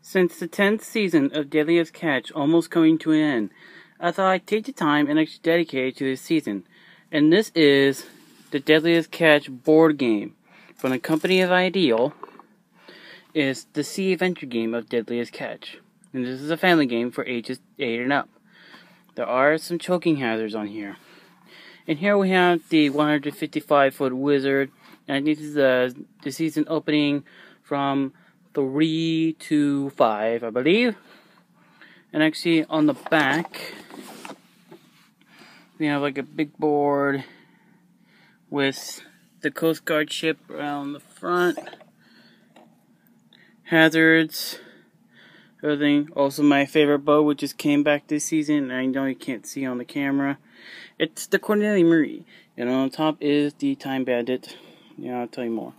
Since the 10th season of Deadliest Catch almost coming to an end, I thought I'd take the time and actually dedicate it to this season. And this is the Deadliest Catch board game from the company of Ideal. Is the Sea Adventure game of Deadliest Catch. And this is a family game for ages 8 and up. There are some choking hazards on here. And here we have the 155-foot wizard. And this is the season opening from 3 to 5, I believe. And actually on the back, we have like a big board with the Coast Guard ship around the front. Hazards, everything. Also my favorite boat, which just came back this season. I know you can't see on the camera. It's the Cornelia Marie. And on top is the Time Bandit. Yeah, I'll tell you more.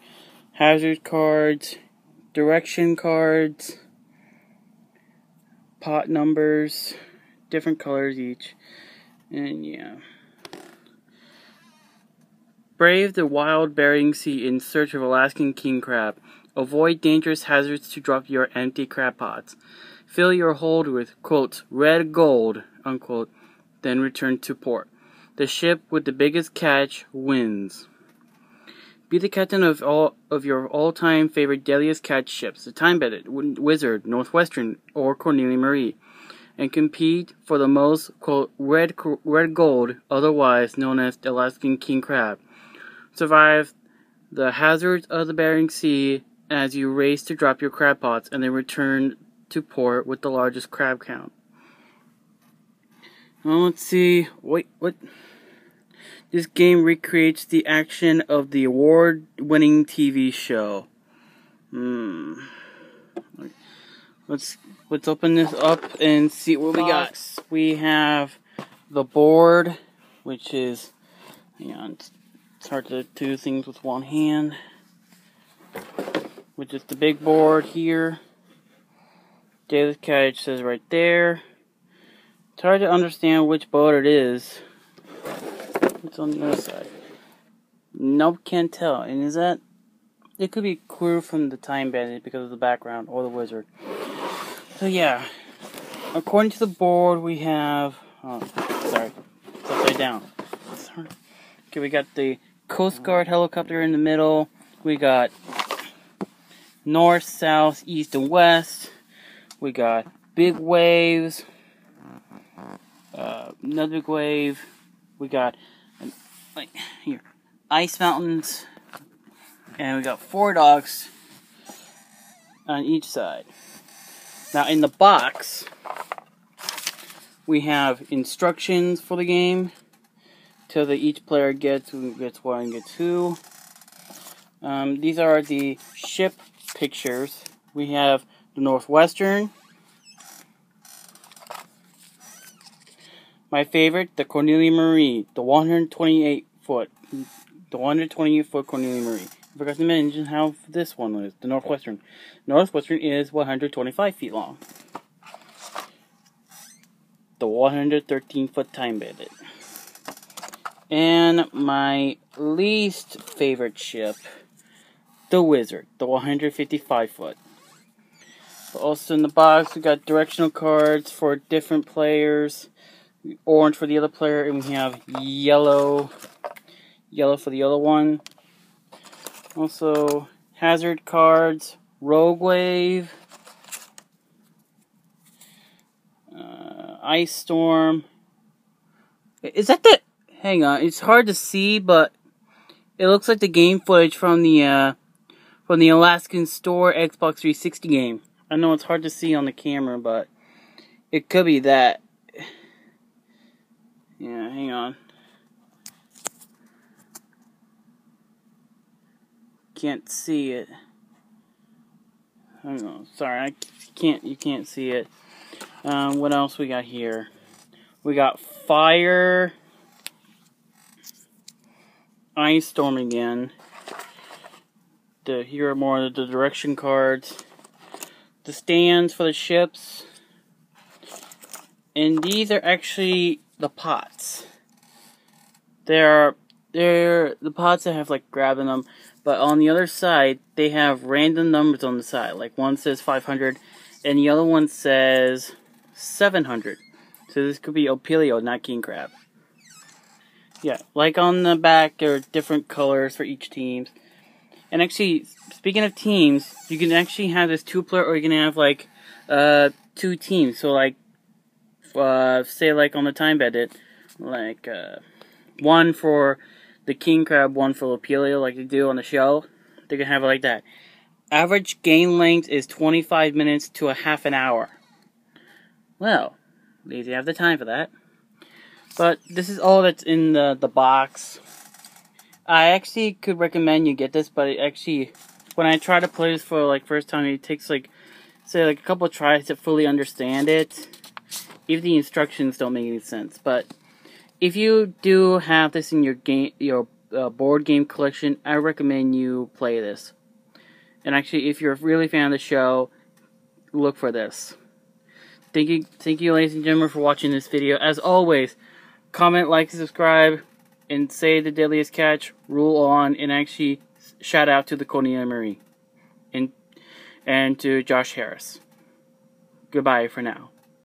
Hazard cards, direction cards, pot numbers, different colors each. And yeah. Brave the wild Bering Sea in search of Alaskan king crab. Avoid dangerous hazards to drop your empty crab pots. Fill your hold with, quote, red gold, unquote, then return to port. The ship with the biggest catch wins. Be the captain of all of your all-time favorite Deadliest Catch ships, the Time Bandit, Wizard, Northwestern, or Cornelia Marie, and compete for the most, quote, red gold, otherwise known as the Alaskan king crab. Survive the hazards of the Bering Sea as you race to drop your crab pots and then return to port with the largest crab count. Now let's see. Wait, what? This game recreates the action of the award-winning TV show. Let's open this up and see what we got. We have the board, which is, hang on, it's hard to do things with one hand. Which is the big board here. Deadliest Catch says right there. It's hard to understand which boat it is. What's on the other side? Nope, can't tell. And is that? It could be crew from the Time Bandit because of the background, or the wizard. So yeah. According to the board, we have. Oh, sorry, it's upside down. Sorry. Okay, we got the Coast Guard helicopter in the middle. We got north, south, east, and west. We got big waves. Another big wave. We got like here ice mountains, and we got 4 docks on each side. Now in the box, we have instructions for the game till that each player gets who gets one and gets who. These are the ship pictures. We have the Northwestern. My favorite, the Cornelia Marie, the 128-foot Cornelia Marie. I forgot to mention how this one is, the Northwestern. Northwestern is 125 feet long. The 113-foot Time Bandit. And my least favorite ship, the Wizard, the 155-foot. Also in the box, we got directional cards for different players. Orange for the other player, and we have yellow for the other one. Also, hazard cards, rogue wave, ice storm. Is that the? Hang on, it's hard to see, but it looks like the game footage from the Alaskan Store Xbox 360 game. I know it's hard to see on the camera, but it could be that. Yeah, hang on. Can't see it. Hang on, sorry, you can't see it. What else we got here? We got fire, ice storm again. Here are more of the direction cards. The stands for the ships. And these are actually the pots. They're the pots that have like grab in them. But on the other side, they have random numbers on the side. Like one says 500, and the other one says 700. So this could be Opilio, not king crab. Yeah, like on the back, there are different colors for each team. And actually, speaking of teams, you can actually have this 2-player, or you can have like 2 teams. So like, say like on the time bandit, like one for the king crab, one for Opilio, like they do on the show. They can have it like that. Average game length is 25 minutes to a half an hour. Well, they have the time for that. But this is all that's in the box. I actually could recommend you get this, but it actually, when I try to play this for like first time, it takes like, say like a couple of tries to fully understand it. Even the instructions don't make any sense. But if you do have this in your game, your board game collection, I recommend you play this. And actually, if you're a really fan of the show, look for this. Thank you, ladies and gentlemen, for watching this video. As always, comment, like, subscribe, and say the deadliest catch, rule on, and actually shout out to the Cornelia Marie and to Josh Harris. Goodbye for now.